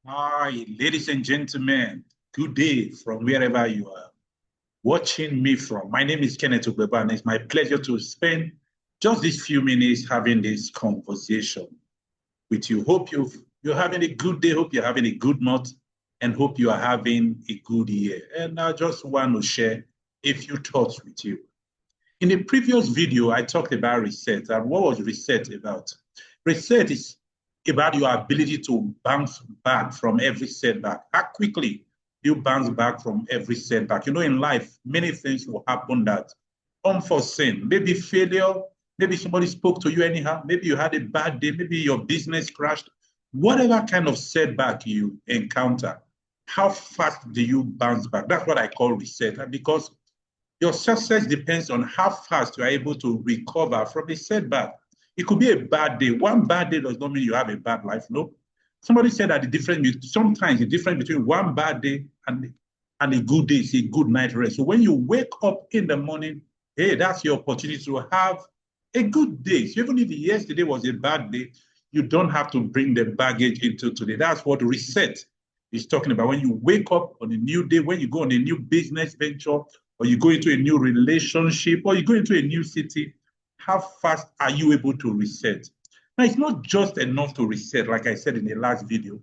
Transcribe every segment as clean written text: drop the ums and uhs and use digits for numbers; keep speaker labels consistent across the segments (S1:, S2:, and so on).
S1: Hi, ladies and gentlemen. Good day from wherever you are watching me from. My name is Kenneth Ogbeba, and it's my pleasure to spend just these few minutes having this conversation with you. Hope you're having a good day. Hope you're having a good month, and hope you are having a good year. And I just want to share a few thoughts with you. In the previous video, I talked about reset. And what was reset about? Reset is about your ability to bounce back from every setback. How quickly you bounce back from every setback. You know, in life, many things will happen that unforeseen. Maybe failure, maybe somebody spoke to you anyhow, maybe you had a bad day, maybe your business crashed. Whatever kind of setback you encounter, how fast do you bounce back? That's what I call reset. Because your success depends on how fast you are able to recover from a setback. It could be a bad day. One bad day does not mean you have a bad life. No. Somebody said that sometimes the difference between one bad day and a good day is a good night rest. So when you wake up in the morning, hey, that's your opportunity to have a good day. So even if yesterday was a bad day, you don't have to bring the baggage into today. That's what reset is talking about. When you wake up on a new day, when you go on a new business venture, or you go into a new relationship, or you go into a new city, how fast are you able to reset? Now, it's not just enough to reset, like I said in the last video.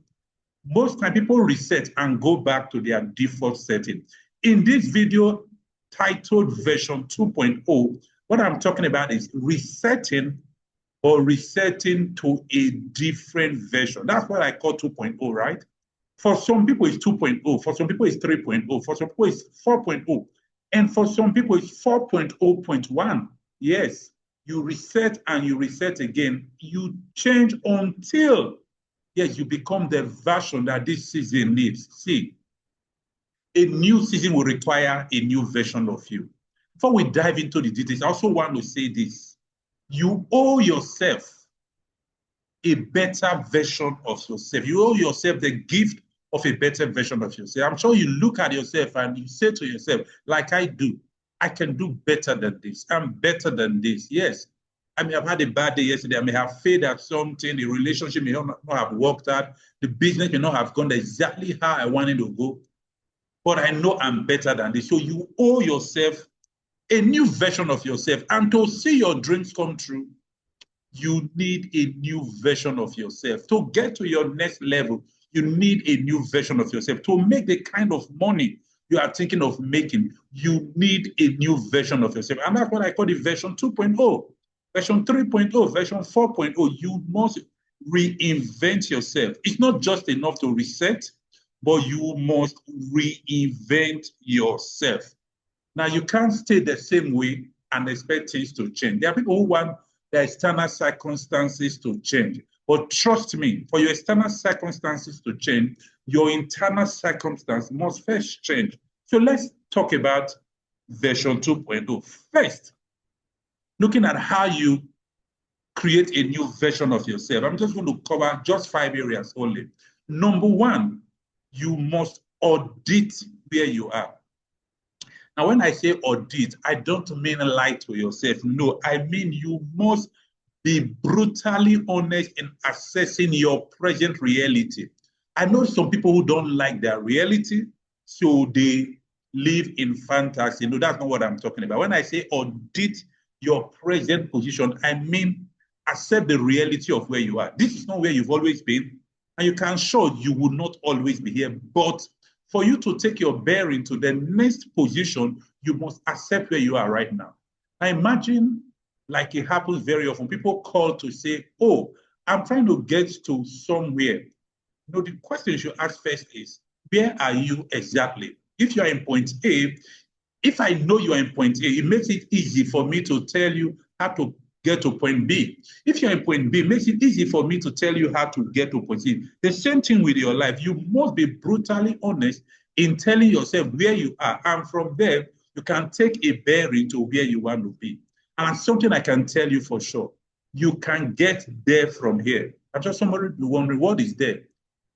S1: Most time people reset and go back to their default setting. In this video titled version 2.0, what I'm talking about is resetting or resetting to a different version. That's what I call 2.0, right? For some people, it's 2.0. For some people, it's 3.0. For some people, it's 4.0. And for some people, it's 4.0.1. Yes, you reset and you reset again. You change until, yes, you become the version that this season needs. See, a new season will require a new version of you. Before we dive into the details, I also want to say this. You owe yourself a better version of yourself. You owe yourself the gift of a better version of yourself. I'm sure you look at yourself and you say to yourself, like I do, I can do better than this. I'm better than this. Yes, I may have had a bad day yesterday. I may have failed at something. The relationship may not have worked out. The business may not have gone exactly how I wanted to go. But I know I'm better than this. So you owe yourself a new version of yourself. And to see your dreams come true, you need a new version of yourself. To get to your next level, you need a new version of yourself. To make the kind of money you are thinking of making, you need a new version of yourself. And that's what I call the version 2.0, version 3.0, version 4.0. You must reinvent yourself. It's not just enough to reset, but you must reinvent yourself. Now, you can't stay the same way and expect things to change. There are people who want their external circumstances to change. But trust me, for your external circumstances to change, your internal circumstance must first change. So let's talk about version 2.0. First, looking at how you create a new version of yourself. I'm just going to cover just 5 areas only. Number one, you must audit where you are. Now, when I say audit, I don't mean lie to yourself. No, I mean you must be brutally honest in assessing your present reality. I know some people who don't like their reality, so they live in fantasy. No, that's not what I'm talking about. When I say audit your present position, I mean accept the reality of where you are. This is not where you've always been, and you can show you will not always be here. But for you to take your bearing to the next position, you must accept where you are right now. Now imagine, like it happens very often, people call to say, oh, I'm trying to get to somewhere. You know, the question you should ask first is, where are you exactly? If you're in point A, if I know you're in point A, it makes it easy for me to tell you how to get to point B. If you're in point B, it makes it easy for me to tell you how to get to point C. The same thing with your life. You must be brutally honest in telling yourself where you are. And from there, you can take a bearing to where you want to be. And something I can tell you for sure, you can get there from here. I'm just somebody wondering, what is there?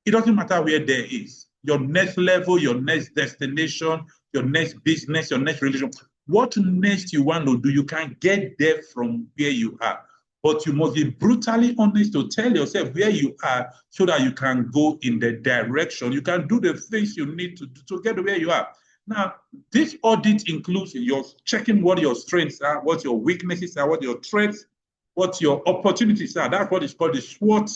S1: It doesn't matter where there is. Your next level, your next destination, your next business, your next relationship. What next you want to do, you can get there from where you are. but you must be brutally honest to tell yourself where you are so that you can go in the direction. You can do the things you need to do to get to where you are. Now, this audit includes your checking what your strengths are, what your weaknesses are, what your threats, what your opportunities are. That's what is called the SWOT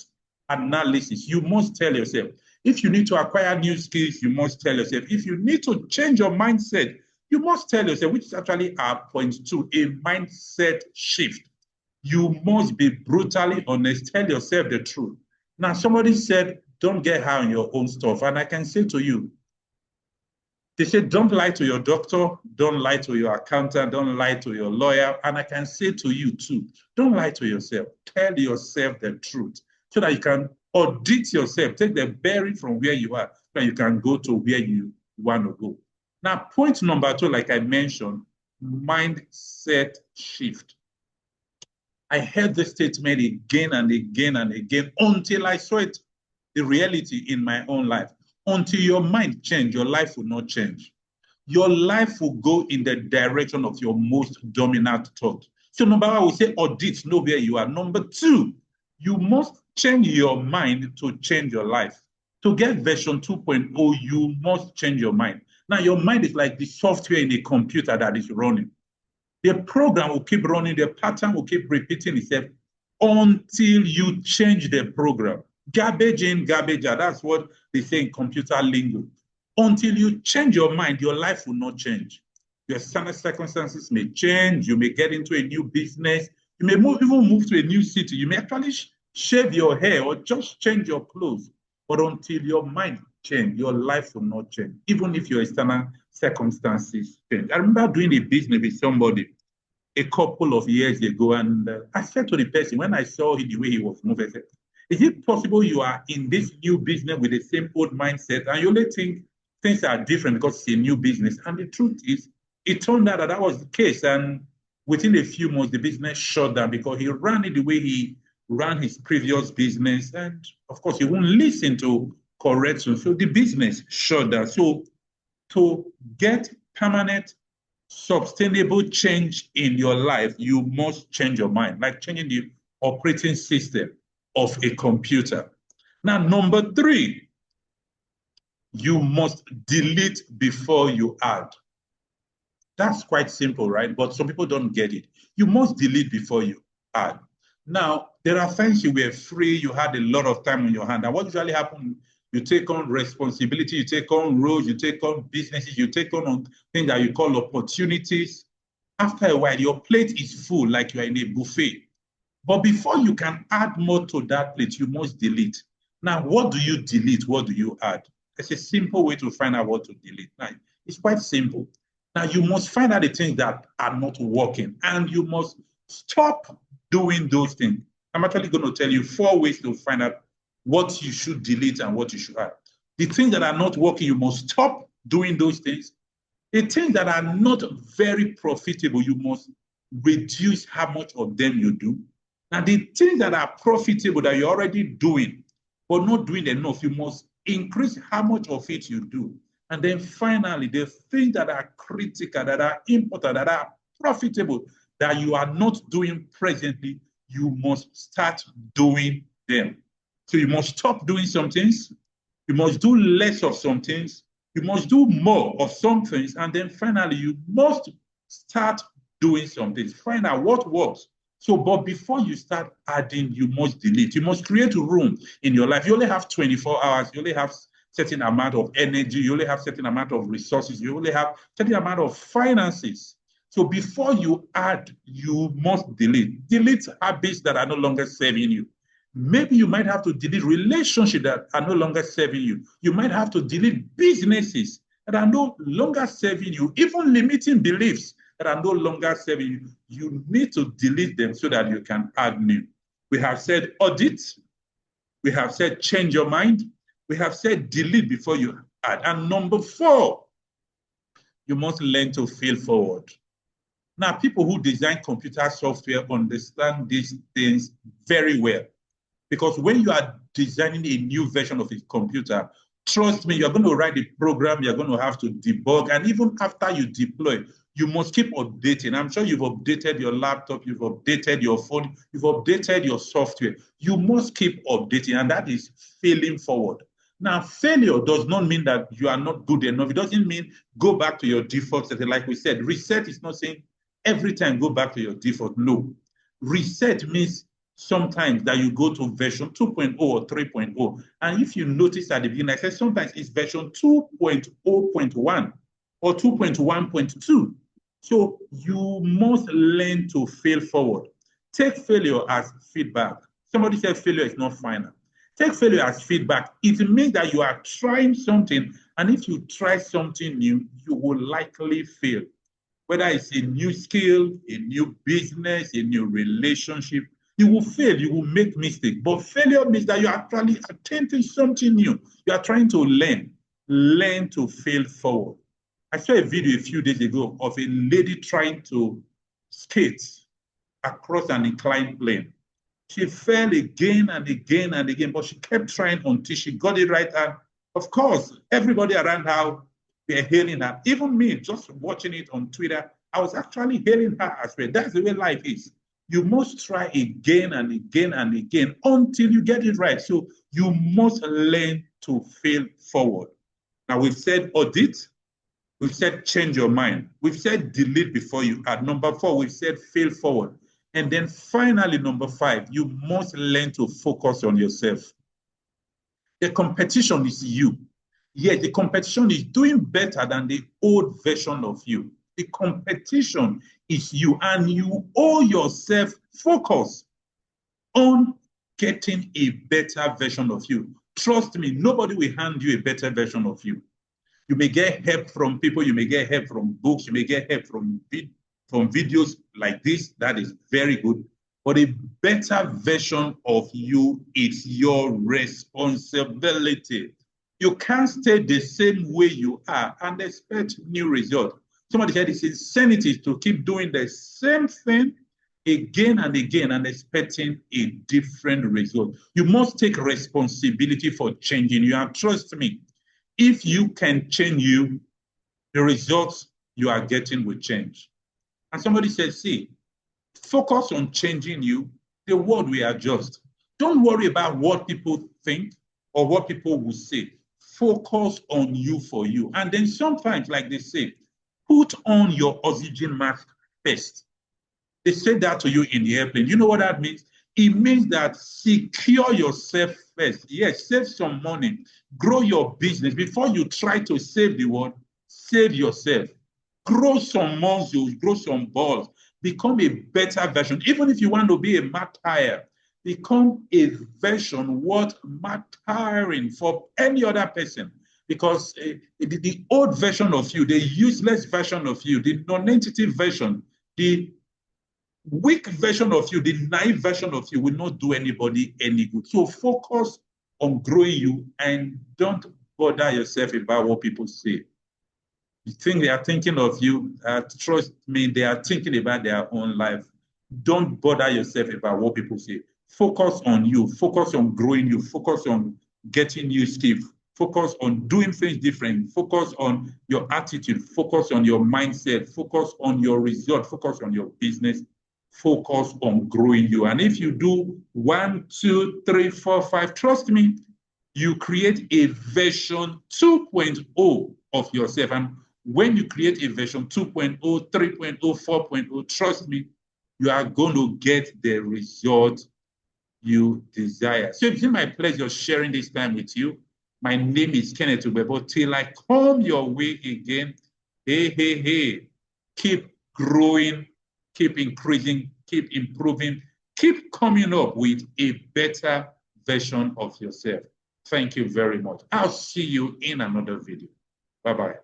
S1: analysis. You must tell yourself. If you need to acquire new skills, you must tell yourself. If you need to change your mindset, you must tell yourself, which is actually our point two, a mindset shift. You must be brutally honest. Tell yourself the truth. Now, somebody said, don't get high on your own stuff. And I can say to you, they said, don't lie to your doctor, don't lie to your accountant, don't lie to your lawyer. And I can say to you too, don't lie to yourself. Tell yourself the truth so that you can audit yourself, take the bearing from where you are, so that you can go to where you want to go. Now, point number two, like I mentioned, mindset shift. I heard this statement again and again and again until I saw it, the reality in my own life. Until your mind change, your life will not change. Your life will go in the direction of your most dominant thought. So number one, we say audit, know where you are. Number two, you must change your mind to change your life. To get version 2.0, you must change your mind. Now, your mind is like the software in a computer that is running. The program will keep running, the pattern will keep repeating itself until you change the program. Garbage in, garbage out. That's what they say in computer lingo. Until you change your mind, your life will not change. Your circumstances may change. You may get into a new business. You may even move to a new city. You may actually shave your hair or just change your clothes. But until your mind change, your life will not change, even if your external circumstances change. I remember doing a business with somebody a couple of years ago, and I said to the person, when I saw the way he was moving, I said, is it possible you are in this new business with the same old mindset and you only think things are different because it's a new business? And the truth is, it turned out that that was the case. And within a few months, the business shut down because he ran it the way he ran his previous business. And of course, he won't listen to corrections. So the business shut down. So to get permanent, sustainable change in your life, you must change your mind, like changing the operating system of a computer. Now, number three, you must delete before you add. That's quite simple, right? But some people don't get it. You must delete before you add. Now, there are times you were free, you had a lot of time on your hand. And what usually happens, you take on responsibility, you take on roles, you take on businesses, you take on things that you call opportunities. After a while, your plate is full, like you're in a buffet. But before you can add more to that plate, you must delete. Now, what do you delete? What do you add? It's a simple way to find out what to delete. Now, it's quite simple. Now, you must find out the things that are not working, and you must stop doing those things. I'm actually going to tell you 4 ways to find out what you should delete and what you should add. The things that are not working, you must stop doing those things. The things that are not very profitable, you must reduce how much of them you do. Now, the things that are profitable that you're already doing, but not doing enough, you must increase how much of it you do. And then finally, the things that are critical, that are important, that are profitable, that you are not doing presently, you must start doing them. So you must stop doing some things, you must do less of some things, you must do more of some things, and then finally, you must start doing some things. Find out what works. So, but before you start adding, you must delete. You must create room in your life. You only have 24 hours. You only have certain amount of energy. You only have certain amount of resources. You only have certain amount of finances. So before you add, you must delete. Delete habits that are no longer serving you. Maybe you might have to delete relationships that are no longer serving you. You might have to delete businesses that are no longer serving you, even limiting beliefs that are no longer serving you. You need to delete them so that you can add new. We have said audit. We have said change your mind. We have said delete before you add. And number 4, you must learn to fail forward. Now, people who design computer software understand these things very well. Because when you are designing a new version of a computer, trust me, you're going to write a program, you're going to have to debug, and even after you deploy, You must keep updating. I'm sure you've updated your laptop, you've updated your phone, you've updated your software. You must keep updating, and that is failing forward. Now, failure does not mean that you are not good enough. It doesn't mean go back to your default setting. Like we said, reset is not saying every time go back to your default. No. Reset means sometimes that you go to version 2.0 or 3.0. And if you notice at the beginning, I said sometimes it's version 2.0.1 or 2.1.2. So you must learn to fail forward. Take failure as feedback. Somebody said failure is not final. Take failure as feedback. It means that you are trying something, and if you try something new, you will likely fail. Whether it's a new skill, a new business, a new relationship, you will fail, you will make mistakes. But failure means that you are actually attempting something new. You are trying to learn to fail forward. I saw a video a few days ago of a lady trying to skate across an inclined plane. She fell again and again and again, but she kept trying until she got it right. And of course, everybody around her were hailing her. Even me, just watching it on Twitter, I was actually hailing her as well. That's the way life is. You must try again and again and again until you get it right. So you must learn to fail forward. Now, we've said audit. We've said change your mind. We've said delete before you add. Number 4, we've said fail forward. And then finally, number 5, you must learn to focus on yourself. The competition is you. Yes, the competition is doing better than the old version of you. The competition is you, and you owe yourself focus on getting a better version of you. Trust me, nobody will hand you a better version of you. You may get help from people, you may get help from books, you may get help from videos like this. That is very good. But a better version of you is your responsibility. You can't stay the same way you are and expect new results. Somebody said it's insanity to keep doing the same thing again and again and expecting a different result. You must take responsibility for changing you. And trust me, if you can change you, the results you are getting will change. And somebody said, see, focus on changing you, the world will adjust. Don't worry about what people think or what people will say. Focus on you for you. And then sometimes, like they say, put on your oxygen mask first. They say that to you in the airplane. You know what that means? It means that secure yourself first. Yes, save some money. Grow your business. Before you try to save the world, save yourself. Grow some muscles, grow some balls. Become a better version. Even if you want to be a martyr, become a version worth martyring for any other person. Because the old version of you, the useless version of you, the non-entity version, the weak version of you, the naive version of you will not do anybody any good. So focus on growing you and don't bother yourself about what people say. You think they are thinking of you, trust me, they are thinking about their own life. Don't bother yourself about what people say. Focus on you, focus on growing you, focus on getting new skills, focus on doing things different, focus on your attitude, focus on your mindset, focus on your result, focus on your business, focus on growing you. And if you do 1, 2, 3, 4, 5, trust me, you create a version 2.0 of yourself. And when you create a version 2.0, 3.0, 4.0, trust me, you are going to get the result you desire. So it's been my pleasure sharing this time with you. My name is Kenneth Ubebo. Till I come your way again, hey. Keep growing, keep increasing, keep improving, keep coming up with a better version of yourself. Thank you very much. I'll see you in another video. Bye-bye.